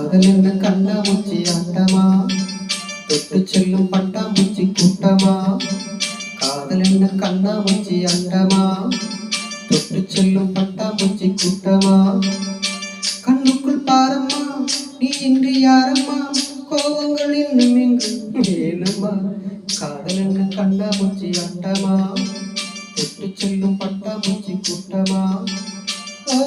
காதல் என்ன கண்ணாமூச்சி ஆட்டமா, தொட்டு செல்லும் பட்டாம்பூச்சி கூட்டமா. காதல் என்ன கண்ணாமூச்சி ஆட்டமா, தொட்டு செல்லும் பட்டாம்பூச்சி கூட்டமா. கண்ணுக்குள் பாரம்மா நீ இன்று யாரம்மா, கோபங்கள் இன்னும் இங்கு ஏனம்மா. காதல் என்ன கண்ணாமூச்சி ஆட்டமா, தொட்டு செல்லும் பட்டாம்பூச்சி கூட்டமா. ஓ